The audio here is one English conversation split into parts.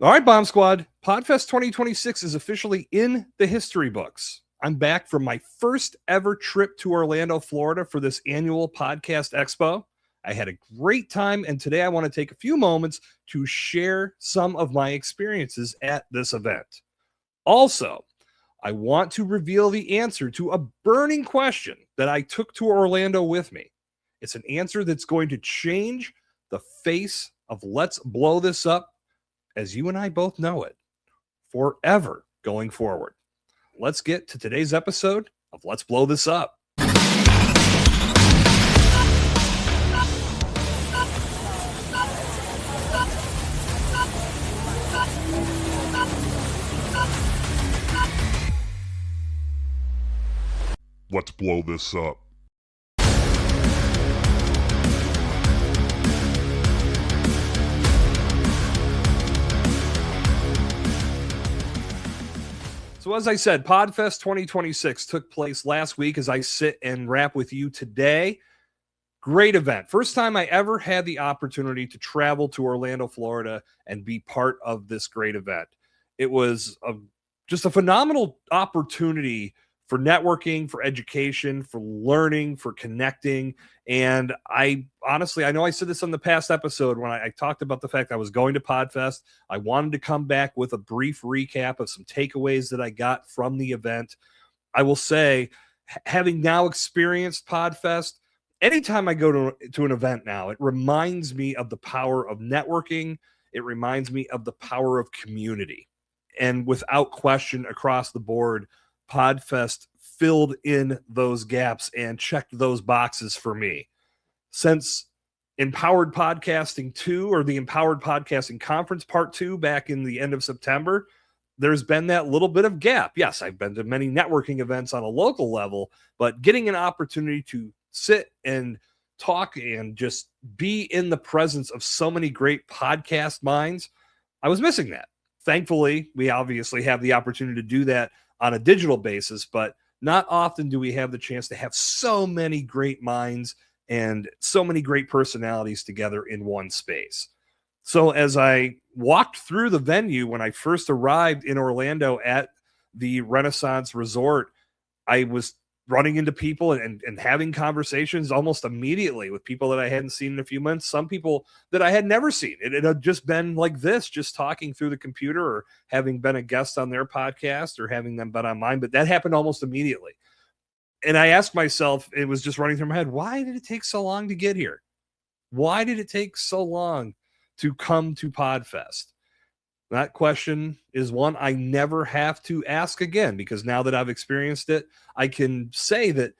All right, Bomb Squad. Podfest 2026 is officially in the history books. I'm back from my first ever trip to Orlando, Florida for this annual podcast expo. I had a great time, and today I want to take a few moments to share some of my experiences at this event. Also, I want to reveal the answer to a burning question that I took to Orlando with me. It's an answer that's going to change the face of Let's Blow This Up as you and I both know it, forever going forward. Let's get to today's episode of Let's Blow This Up. Let's blow this up. So as I said, Podfest 2026 took place last week as I sit and rap with you today. Great event. First time I ever had the opportunity to travel to Orlando, Florida and be part of this great event. It was just a phenomenal opportunity for networking, for education, for learning, for connecting. And I honestly, I know I said this on the past episode when I talked about the fact I was going to Podfest. I wanted to come back with a brief recap of some takeaways that I got from the event. I will say, having now experienced Podfest, anytime I go to an event now, it reminds me of the power of networking. It reminds me of the power of community. And without question, across the board, Podfest filled in those gaps and checked those boxes for me. Since Empowered Podcasting 2 or the Empowered Podcasting Conference Part 2 back in the end of September, there's been that little bit of gap. Yes, I've been to many networking events on a local level, but getting an opportunity to sit and talk and just be in the presence of so many great podcast minds, I was missing that. Thankfully, we obviously have the opportunity to do that on a digital basis, but not often do we have the chance to have so many great minds and so many great personalities together in one space. So as I walked through the venue when I first arrived in Orlando at the Renaissance Resort, I was running into people and having conversations almost immediately with people that I hadn't seen in a few months. Some people that I had never seen. It had just been like this, just talking through the computer or having been a guest on their podcast or having them been on mine. But that happened almost immediately. And I asked myself, it was just running through my head, why did it take so long to get here? Why did it take so long to come to Podfest? That question is one I never have to ask again, because now that I've experienced it, I can say that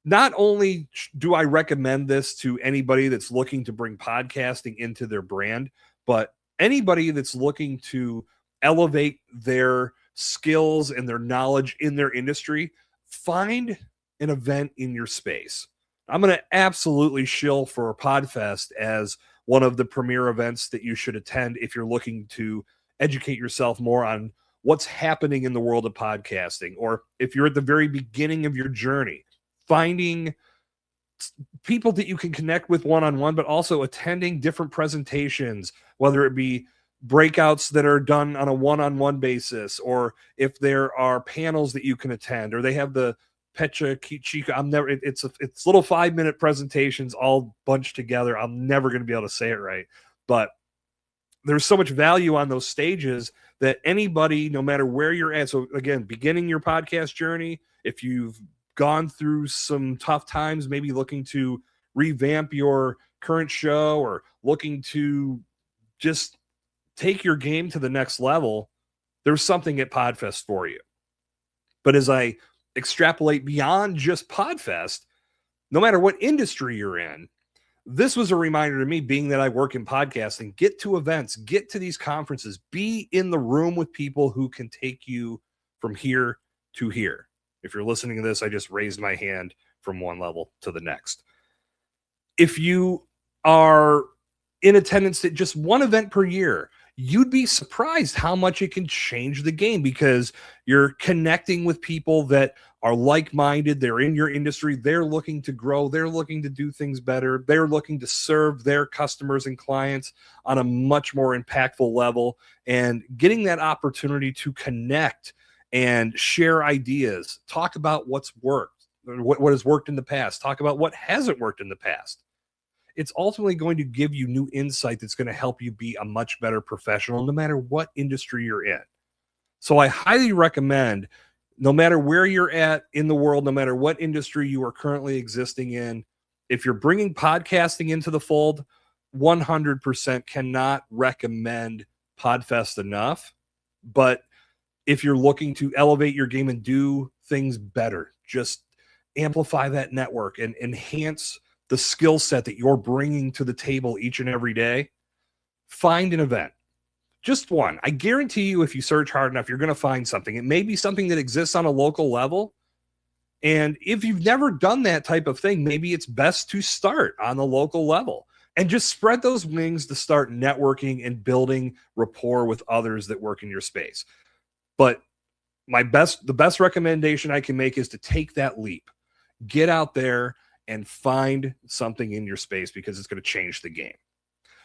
not only do I recommend this to anybody that's looking to bring podcasting into their brand, but anybody that's looking to elevate their skills and their knowledge in their industry, find an event in your space. I'm going to absolutely shill for Podfest as one of the premier events that you should attend if you're looking to educate yourself more on what's happening in the world of podcasting, or if you're at the very beginning of your journey, finding people that you can connect with one-on-one, but also attending different presentations, whether it be breakouts that are done on a one-on-one basis, or if there are panels that you can attend, or they have the Pecha Chica. It's little 5-minute presentations all bunched together. I'm never going to be able to say it right, but there's so much value on those stages that anybody, no matter where you're at. So again, beginning your podcast journey, if you've gone through some tough times, maybe looking to revamp your current show or looking to just take your game to the next level, there's something at Podfest for you. But as I extrapolate beyond just Podfest, no matter what industry you're in, this was a reminder to me, being that I work in podcasting, get to events, get to these conferences, be in the room with people who can take you from here to here. If you're listening to this, I just raised my hand from one level to the next. If you are in attendance at just one event per year, you'd be surprised how much it can change the game, because you're connecting with people that are like-minded. They're in your industry. They're looking to grow. They're looking to do things better. They're looking to serve their customers and clients on a much more impactful level, and getting that opportunity to connect and share ideas, talk about what's worked, what has worked in the past, talk about what hasn't worked in the past. It's ultimately going to give you new insight that's going to help you be a much better professional, no matter what industry you're in. So I highly recommend, no matter where you're at in the world, no matter what industry you are currently existing in, if you're bringing podcasting into the fold, 100% cannot recommend Podfest enough. But if you're looking to elevate your game and do things better, just amplify that network and enhance the skill set that you're bringing to the table each and every day, find an event. Just one. I guarantee you, if you search hard enough, you're going to find something. It may be something that exists on a local level. And if you've never done that type of thing, maybe it's best to start on the local level and just spread those wings to start networking and building rapport with others that work in your space. But the best recommendation I can make is to take that leap. Get out there and find something in your space, because it's going to change the game.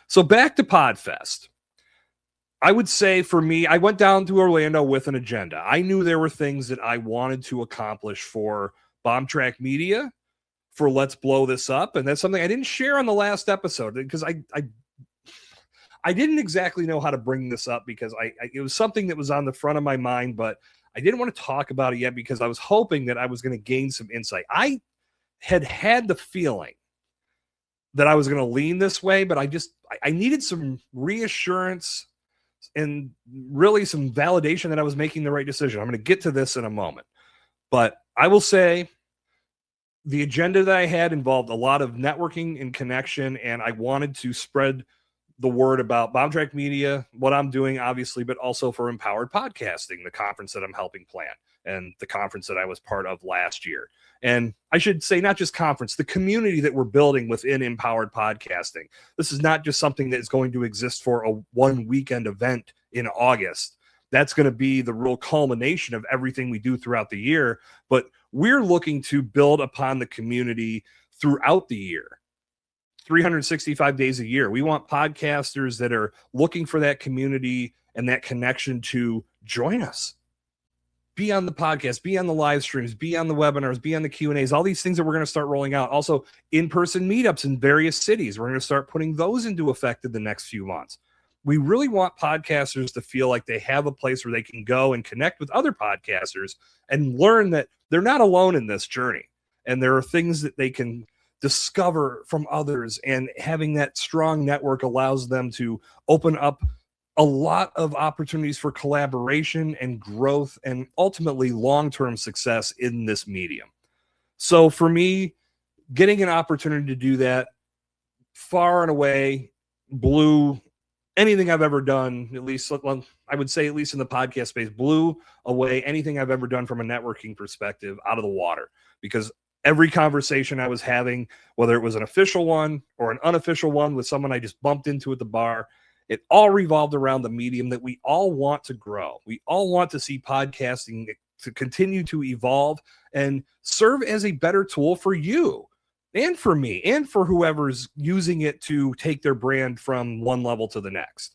So back to Podfest. I would say for me, I went down to Orlando with an agenda. I knew there were things that I wanted to accomplish for Bombtrack Media, for Let's Blow This Up. And that's something I didn't share on the last episode, because I didn't exactly know how to bring this up, because it was something that was on the front of my mind, but I didn't want to talk about it yet, because I was hoping that I was going to gain some insight. I had the feeling that I was going to lean this way, but I needed some reassurance and really some validation that I was making the right decision. I'm going to get to this in a moment, but I will say the agenda that I had involved a lot of networking and connection, and I wanted to spread the word about Bombtrack Media, what I'm doing, obviously, but also for Empowered Podcasting, the conference that I'm helping plan, and the conference that I was part of last year. And I should say, not just conference, the community that we're building within Empowered Podcasting. This is not just something that is going to exist for a one weekend event in August. That's going to be the real culmination of everything we do throughout the year. But we're looking to build upon the community throughout the year. 365 days a year. We want podcasters that are looking for that community and that connection to join us. Be on the podcast, be on the live streams, be on the webinars, be on the Q&As, all these things that we're going to start rolling out. Also, in-person meetups in various cities. We're going to start putting those into effect in the next few months. We really want podcasters to feel like they have a place where they can go and connect with other podcasters and learn that they're not alone in this journey. And there are things that they can discover from others, and having that strong network allows them to open up a lot of opportunities for collaboration and growth, and ultimately long-term success in this medium. So for me, getting an opportunity to do that far and away blew anything I've ever done, at least, well, I would say at least in the podcast space, blew away anything I've ever done from a networking perspective out of the water, because every conversation I was having, whether it was an official one or an unofficial one with someone I just bumped into at the bar, it all revolved around the medium that we all want to grow. We all want to see podcasting to continue to evolve and serve as a better tool for you and for me and for whoever's using it to take their brand from one level to the next.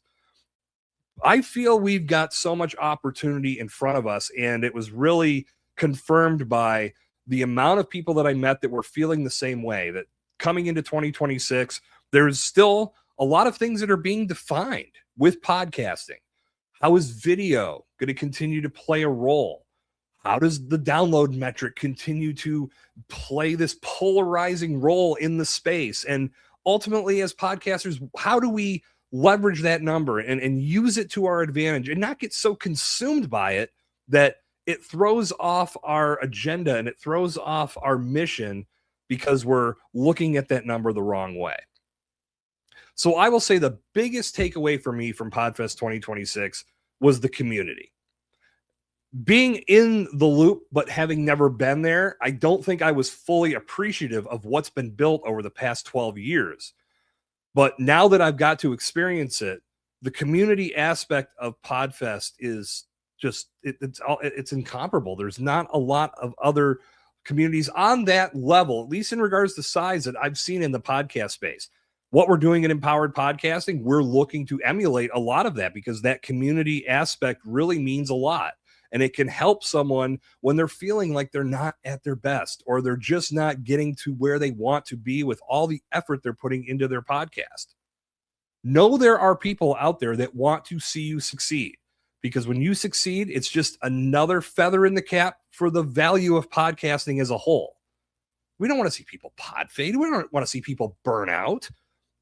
I feel we've got so much opportunity in front of us, and it was really confirmed by the amount of people that I met that were feeling the same way, that coming into 2026, there's still a lot of things that are being defined with podcasting. How is video going to continue to play a role? How does the download metric continue to play this polarizing role in the space? And ultimately, as podcasters, how do we leverage that number and use it to our advantage and not get so consumed by it that it throws off our agenda and it throws off our mission because we're looking at that number the wrong way? So I will say the biggest takeaway for me from Podfest 2026 was the community. Being in the loop, but having never been there, I don't think I was fully appreciative of what's been built over the past 12 years. But now that I've got to experience it, the community aspect of Podfest is just it's incomparable. There's not a lot of other communities on that level, at least in regards to size, that I've seen in the podcast space. What we're doing in empowered podcasting, we're looking to emulate a lot of that, because that community aspect really means a lot. And it can help someone when they're feeling like they're not at their best, or they're just not getting to where they want to be with all the effort they're putting into their podcast. Know there are people out there that want to see you succeed, because when you succeed, it's just another feather in the cap for the value of podcasting as a whole. We don't want to see people pod fade. We don't want to see people burn out.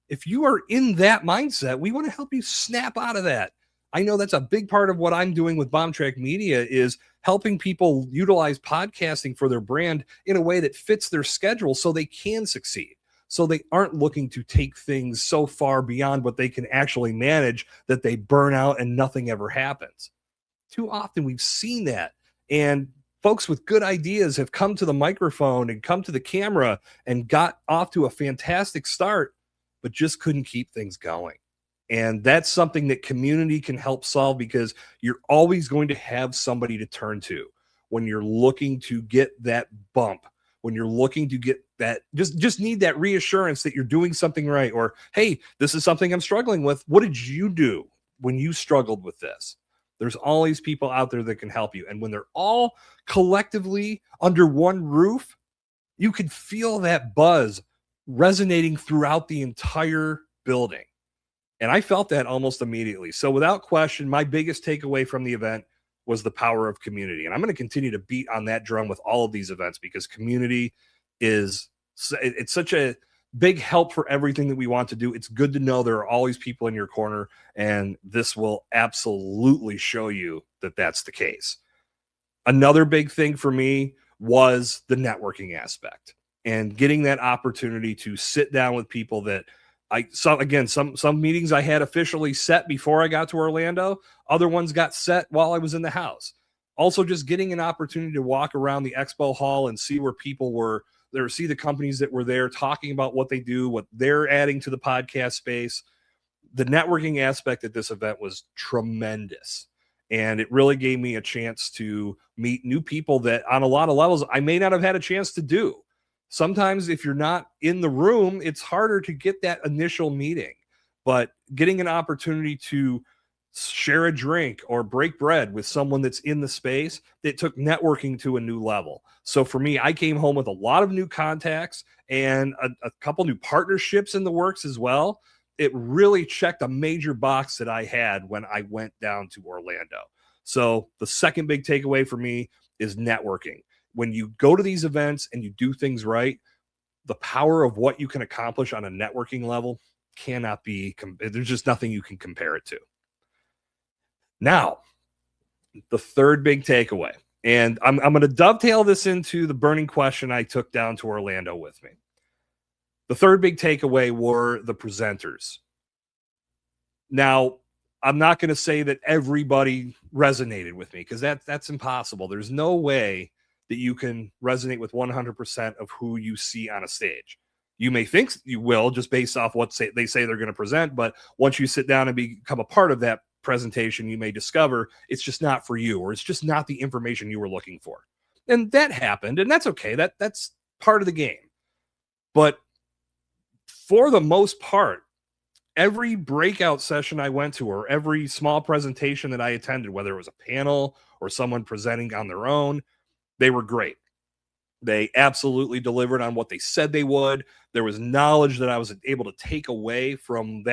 If you are in that mindset, we want to help you snap out of that. I know that's a big part of what I'm doing with Bombtrack Media, is helping people utilize podcasting for their brand in a way that fits their schedule so they can succeed. So they aren't looking to take things so far beyond what they can actually manage that they burn out and nothing ever happens. Too often we've seen that. And folks with good ideas have come to the microphone and come to the camera and got off to a fantastic start, but just couldn't keep things going. And that's something that community can help solve, because you're always going to have somebody to turn to when you're looking to get that bump, when you're looking to get that, just need that reassurance that you're doing something right. Or, hey, this is something I'm struggling with. What did you do when you struggled with this? There's always people out there that can help you. And when they're all collectively under one roof, you can feel that buzz resonating throughout the entire building. And I felt that almost immediately. So without question, my biggest takeaway from the event was the power of community. And I'm going to continue to beat on that drum with all of these events, because community it's such a big help for everything that we want to do. It's good to know there are always people in your corner, and this will absolutely show you that that's the case. Another big thing for me was the networking aspect, and getting that opportunity to sit down with people that some meetings I had officially set before I got to Orlando. Other ones got set while I was in the house. Also, just getting an opportunity to walk around the expo hall and see where people were there, see the companies that were there talking about what they do, what they're adding to the podcast space. The networking aspect at this event was tremendous. And it really gave me a chance to meet new people that on a lot of levels I may not have had a chance to do. Sometimes if you're not in the room, it's harder to get that initial meeting, but getting an opportunity to share a drink or break bread with someone that's in the space, it took networking to a new level. So for me, I came home with a lot of new contacts and a couple new partnerships in the works as well. It really checked a major box that I had when I went down to Orlando. So the second big takeaway for me is networking. When you go to these events and you do things right, the power of what you can accomplish on a networking level cannot be, there's just nothing you can compare it to. Now, the third big takeaway, and I'm going to dovetail this into the burning question I took down to Orlando with me. The third big takeaway were the presenters. Now, I'm not going to say that everybody resonated with me, because that's impossible. There's no way that you can resonate with 100% of who you see on a stage. You may think you will just based off what they say they're going to present, but once you sit down and become a part of that presentation, you may discover it's just not for you, or it's just not the information you were looking for. And that happened, and that's okay. That's part of the game. But for the most part, every breakout session I went to, or every small presentation that I attended, whether it was a panel or someone presenting on their own, they were great. They absolutely delivered on what they said they would. There was knowledge that I was able to take away from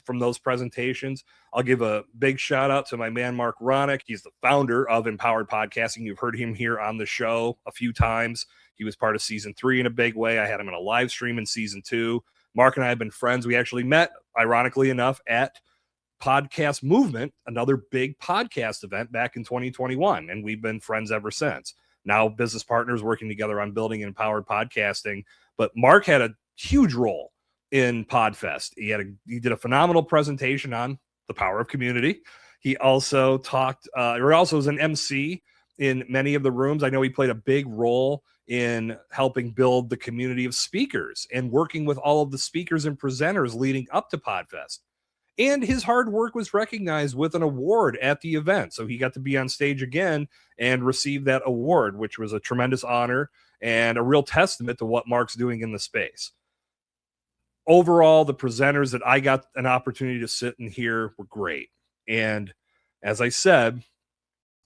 from those presentations. I'll give a big shout out to my man, Mark Ronick. He's the founder of Empowered Podcasting. You've heard him here on the show a few times. He was part of season 3 in a big way. I had him in a live stream in season 2. Mark and I have been friends. We actually met, ironically enough, at Podcast Movement, another big podcast event back in 2021. And we've been friends ever since. Now business partners working together on building empowered podcasting. But Mark had a huge role in Podfest. He did a phenomenal presentation on the power of community. He also was an MC in many of the rooms. I know he played a big role in helping build the community of speakers and working with all of the speakers and presenters leading up to Podfest. And his hard work was recognized with an award at the event. So he got to be on stage again and receive that award, which was a tremendous honor and a real testament to what Mark's doing in the space. Overall, the presenters that I got an opportunity to sit and hear were great. And as I said,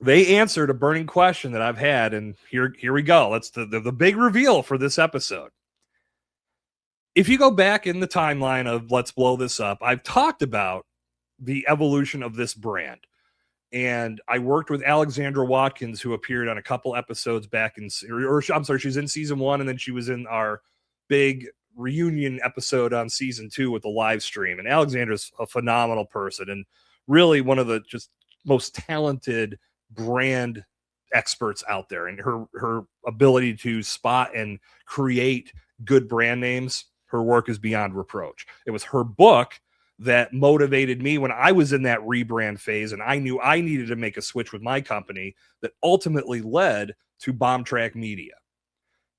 they answered a burning question that I've had. And here we go. That's the big reveal for this episode. If you go back in the timeline of Let's Blow This Up, I've talked about the evolution of this brand. And I worked with Alexandra Watkins, who appeared on a couple episodes back in, or I'm sorry, she was in season 1, and then she was in our big reunion episode on season 2 with the live stream. And Alexandra's a phenomenal person and really one of the just most talented brand experts out there. And her ability to spot and create good brand names, her work is beyond reproach. It was her book that motivated me when I was in that rebrand phase, and I knew I needed to make a switch with my company that ultimately led to Bombtrack Media.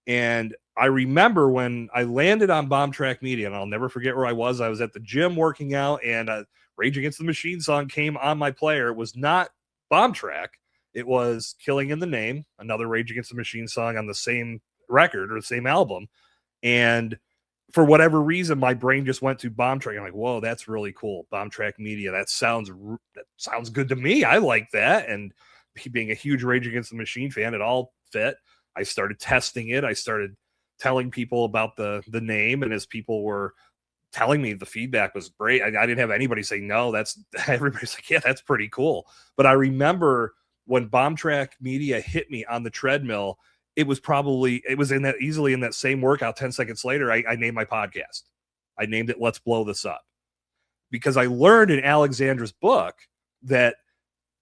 And I remember when I landed on Bombtrack Media, and I'll never forget where I was. I was at the gym working out, and a Rage Against the Machine song came on my player. It was not Bombtrack. It was Killing in the Name, another Rage Against the Machine song on the same record or the same album. And for whatever reason, my brain just went to Bombtrack. I'm like, whoa, that's really cool. Bombtrack Media. That sounds good to me. I like that. And being a huge Rage Against the Machine fan, it all fit. I started testing it. I started telling people about the name. And as people were telling me, the feedback was great. I didn't have anybody say, no, everybody's like, yeah, that's pretty cool. But I remember when Bombtrack Media hit me on the treadmill, it was easily in that same workout. 10 seconds later, I named my podcast. I named it Let's Blow This Up, because I learned in Alexandra's book that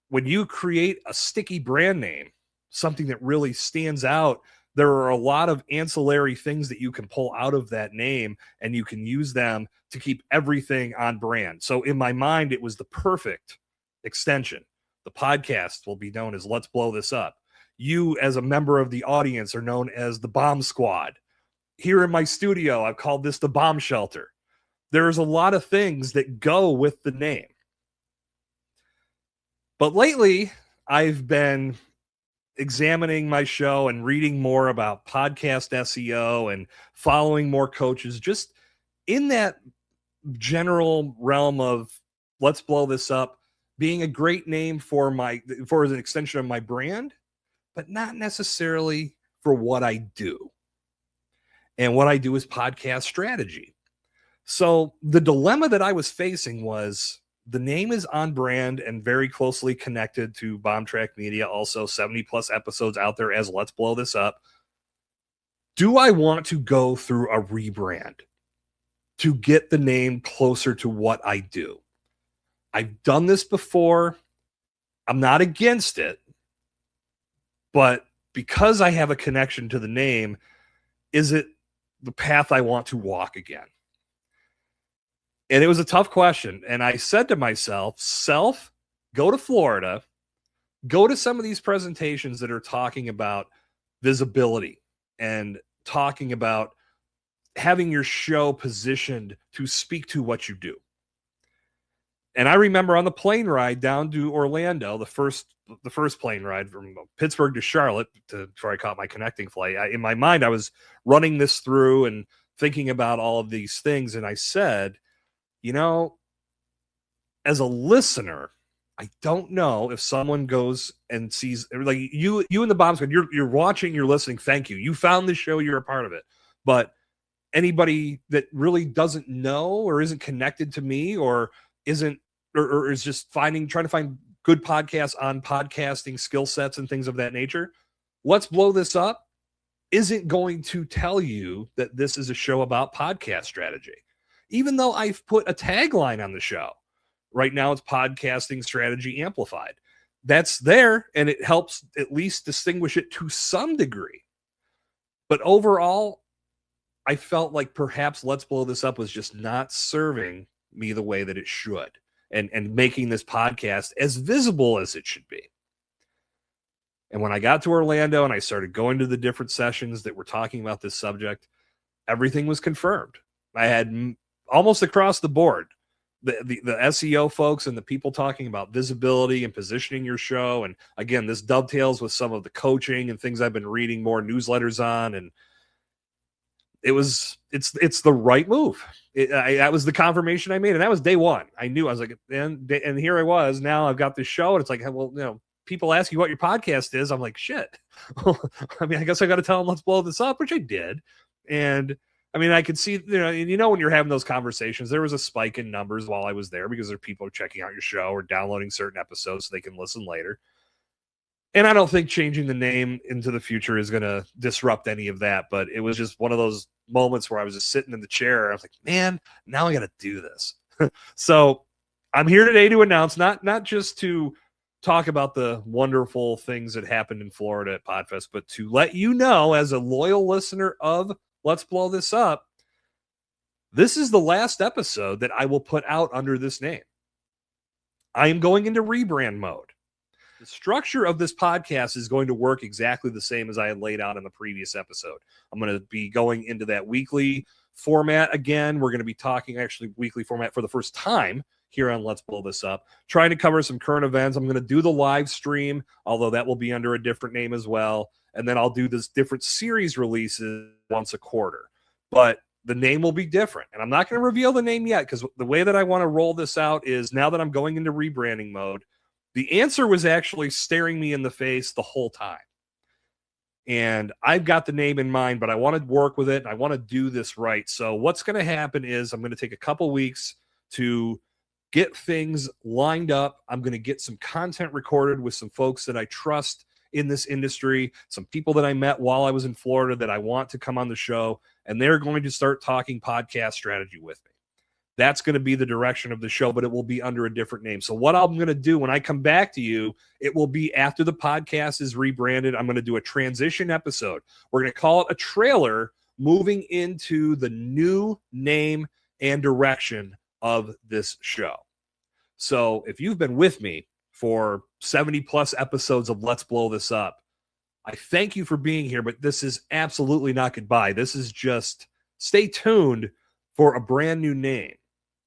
when you create a sticky brand name, something that really stands out, there are a lot of ancillary things that you can pull out of that name, and you can use them to keep everything on brand. So in my mind, it was the perfect extension. The podcast will be known as Let's Blow This Up. You, as a member of the audience, are known as the Bomb Squad. Here in my studio, I've called this the Bomb Shelter. There's a lot of things that go with the name. But lately, I've been examining my show and reading more about podcast SEO and following more coaches, just in that general realm of Let's Blow This Up being a great name for an extension of my brand, but not necessarily for what I do. And what I do is podcast strategy. So the dilemma that I was facing was the name is on brand and very closely connected to Bombtrack Media, also 70 plus episodes out there as Let's Blow This Up. Do I want to go through a rebrand to get the name closer to what I do? I've done this before. I'm not against it. But because I have a connection to the name, is it the path I want to walk again? And it was a tough question. And I said to myself, go to Florida, go to some of these presentations that are talking about visibility and talking about having your show positioned to speak to what you do. And I remember on the plane ride down to Orlando, the first plane ride from Pittsburgh to Charlotte before I caught my connecting flight, in my mind, I was running this through and thinking about all of these things. And I said, as a listener, I don't know if someone goes and sees, like you and the Bomb Squad, you're watching, you're listening. Thank you. You found the show. You're a part of it. But anybody that really doesn't know or isn't connected to me or isn't, or is just trying to find good podcasts on podcasting skill sets and things of that nature, Let's Blow This Up isn't going to tell you that this is a show about podcast strategy. Even though I've put a tagline on the show. Right now it's podcasting strategy amplified. That's there, and it helps at least distinguish it to some degree. But overall, I felt like perhaps Let's Blow This Up was just not serving me the way that it should, and making this podcast as visible as it should be. And when I got to Orlando and I started going to the different sessions that were talking about this subject, everything was confirmed. I had almost across the board the SEO folks and the people talking about visibility and positioning your show. And again, this dovetails with some of the coaching and things I've been reading more newsletters on. And it's the right move. That was the confirmation I made. And that was day one. I knew. I was like, and here I was. Now I've got this show. And it's like, well, people ask you what your podcast is. I'm like, shit. I mean, I guess I got to tell them, let's blow this up, which I did. And I mean, I could see, when you're having those conversations, there was a spike in numbers while I was there because there are people checking out your show or downloading certain episodes so they can listen later. And I don't think changing the name into the future is going to disrupt any of that. But it was just one of those moments where I was just sitting in the chair. I was like, man, now I got to do this. So I'm here today to announce, not just to talk about the wonderful things that happened in Florida at Podfest, but to let you know, as a loyal listener of Let's Blow This Up, this is the last episode that I will put out under this name. I am going into rebrand mode. The structure of this podcast is going to work exactly the same as I had laid out in the previous episode. I'm going to be going into that weekly format again. We're going to be talking actually weekly format for the first time here on Let's Blow This Up, trying to cover some current events. I'm going to do the live stream, although that will be under a different name as well. And then I'll do this different series releases once a quarter. But the name will be different. And I'm not going to reveal the name yet because the way that I want to roll this out is now that I'm going into rebranding mode, the answer was actually staring me in the face the whole time. And I've got the name in mind, but I want to work with it. And I want to do this right. So what's going to happen is I'm going to take a couple weeks to get things lined up. I'm going to get some content recorded with some folks that I trust in this industry, some people that I met while I was in Florida that I want to come on the show, and they're going to start talking podcast strategy with me. That's going to be the direction of the show, but it will be under a different name. So what I'm going to do when I come back to you, it will be after the podcast is rebranded. I'm going to do a transition episode. We're going to call it a trailer moving into the new name and direction of this show. So if you've been with me for 70 plus episodes of Let's Blow This Up, I thank you for being here, but this is absolutely not goodbye. This is just stay tuned for a brand new name.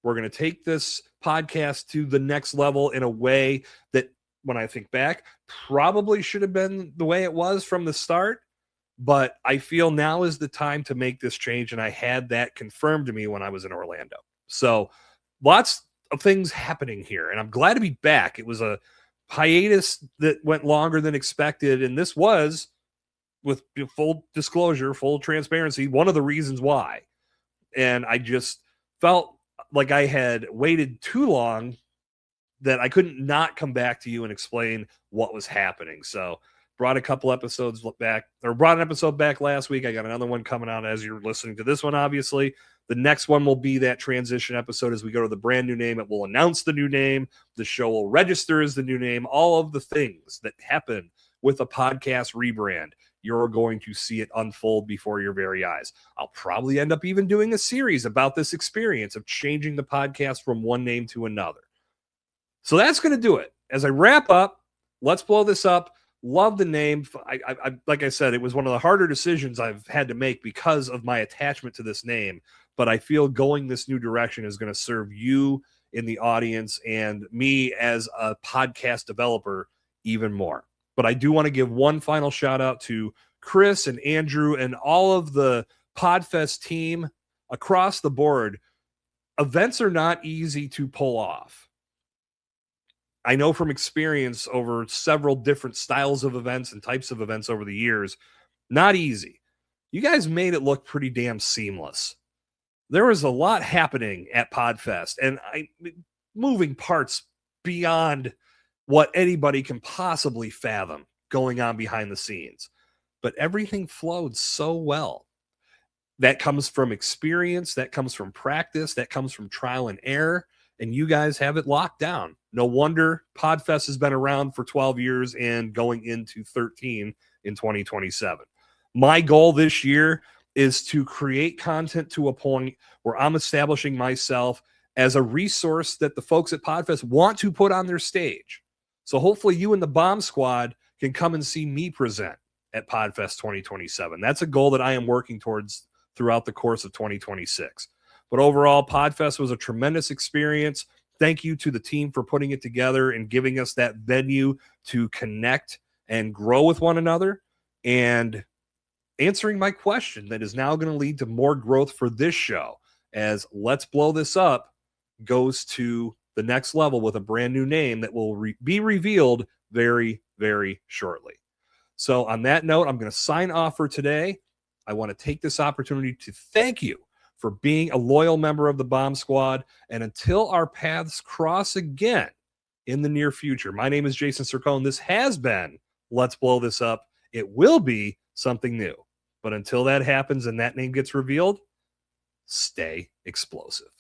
We're going to take this podcast to the next level in a way that, when I think back, probably should have been the way it was from the start. But I feel now is the time to make this change. And I had that confirmed to me when I was in Orlando. So lots of things happening here. And I'm glad to be back. It was a hiatus that went longer than expected. And this was, with full disclosure, full transparency, one of the reasons why. And I just felt like I had waited too long that I couldn't not come back to you and explain what was happening. So brought a couple episodes back, or brought an episode back last week. I got another one coming out as you're listening to this one, obviously. The next one will be that transition episode as we go to the brand new name. It will announce the new name. The show will register as the new name. All of the things that happen with a podcast rebrand, you're going to see it unfold before your very eyes. I'll probably end up even doing a series about this experience of changing the podcast from one name to another. So that's going to do it. As I wrap up, Let's Blow This Up. Love the name. I like I said, it was one of the harder decisions I've had to make because of my attachment to this name. But I feel going this new direction is going to serve you in the audience and me as a podcast developer even more. But I do want to give one final shout out to Chris and Andrew and all of the Podfest team across the board. Events are not easy to pull off. I know from experience over several different styles of events and types of events over the years, not easy. You guys made it look pretty damn seamless. There was a lot happening at Podfest and moving parts beyond what anybody can possibly fathom going on behind the scenes. But everything flowed so well. That comes from experience, that comes from practice, that comes from trial and error, and you guys have it locked down. No wonder Podfest has been around for 12 years and going into 13 in 2027. My goal this year is to create content to a point where I'm establishing myself as a resource that the folks at Podfest want to put on their stage. So hopefully you and the Bomb Squad can come and see me present at Podfest 2027. That's a goal that I am working towards throughout the course of 2026. But overall, Podfest was a tremendous experience. Thank you to the team for putting it together and giving us that venue to connect and grow with one another, and answering my question that is now going to lead to more growth for this show, as Let's Blow This Up goes to the next level with a brand new name that will be revealed very, very shortly. So on that note, I'm going to sign off for today. I want to take this opportunity to thank you for being a loyal member of the Bomb Squad. And until our paths cross again in the near future, my name is Jason Sircone. This has been Let's Blow This Up. It will be something new. But until that happens and that name gets revealed, stay explosive.